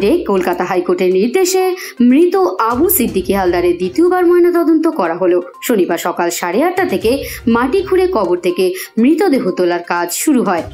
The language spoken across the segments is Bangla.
কোর্টে কলকাতা হাইকোর্টের নির্দেশে মৃত আবু সিদ্দিকী হালদারের দ্বিতীয়বার ময়নাতদন্ত করা হলো। শনিবার সকাল 8:30 থেকে মাটি খুঁড়ে কবর থেকে মৃতদেহ তোলার কাজ শুরু হয়।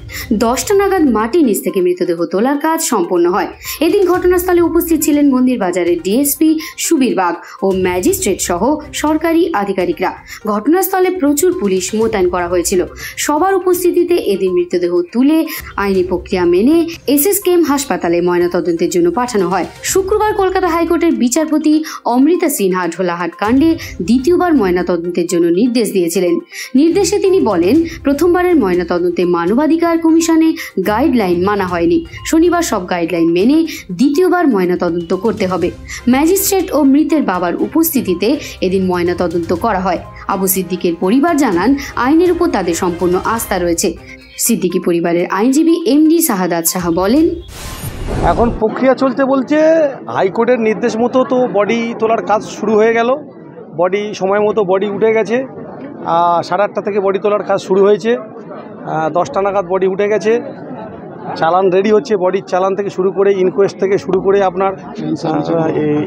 10টা নাগাদ মাটির নিচ থেকে মৃতদেহ তোলার কাজ সম্পন্ন হয়। এদিন ঘটনাস্থলে উপস্থিত ছিলেন মন্দির বাজারের ডিএসপি সুবীর বাগ ও ম্যাজিস্ট্রেট সহ সরকারি আধিকারিকরা। ঘটনাস্থলে প্রচুর পুলিশ মোতায়েন করা হয়েছিল। সবার উপস্থিতিতে এদিন মৃতদেহ তুলে আইনি প্রক্রিয়া মেনে এসএসকেএম হাসপাতালে ময়নাতদন্তের জন্য পাঠানো হয়। শুক্রবার কলকাতা হাইকোর্টের বিচারপতি অমৃতা সিনহা ঢোলাহাট কাণ্ডে দ্বিতীয়বার ময়নাতদন্তের জন্য নির্দেশ দিয়েছিলেন। নির্দেশে তিনি বলেন, প্রথমবারের ময়নাতদন্তে মানবাধিকার কমিশনে গাইডলাইন মানা হয়নি। শনিবার সব গাইডলাইন মেনে দ্বিতীয়বার ময়নাতদন্ত করতে হবে। ম্যাজিস্ট্রেট ও মৃতের বাবার উপস্থিতিতে এদিন ময়নাতদন্ত করা হয়। আবু সিদ্দিকের পরিবার জানান, আইনের উপর তাদের সম্পূর্ণ আস্থা রয়েছে। সিদ্দিকী পরিবারের আইনজীবী এমডি শাহাদাত সাহা বলেন, এখন প্রক্রিয়া চলতে বলছে হাইকোর্টের নির্দেশ মতো তো বডি তোলার কাজ শুরু হয়ে গেল। বডি সময় মতো বডি উঠে গেছে। 8:30 থেকে বডি তোলার কাজ শুরু হয়েছে। 10টা নাগাদ বডি উঠে গেছে। চালান রেডি হচ্ছে। বডির চালান থেকে শুরু করে ইনকোয়েস্ট থেকে শুরু করে আপনার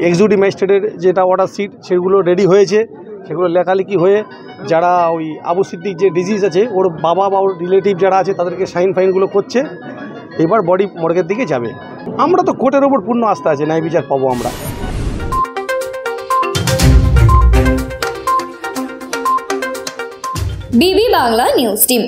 এক্সিকিউটিভ ম্যাজিস্ট্রেটের যেটা অর্ডার শিট সেগুলো রেডি হয়েছে। সেগুলো লেখালেখি হয়ে যারা ওই আবু সিদ্দিক যে ডিজিজ আছে ওর বাবা বা ওর রিলেটিভ যারা আছে তাদেরকে ফাইনগুলো করছে। এবার বডি মর্গের দিকে যাবে। আমরা তো কোর্টের ওপর পূর্ণ আস্থা আছে, ন্যায় বিচার পাবো আমরা। বিবি বাংলা নিউজ টিম।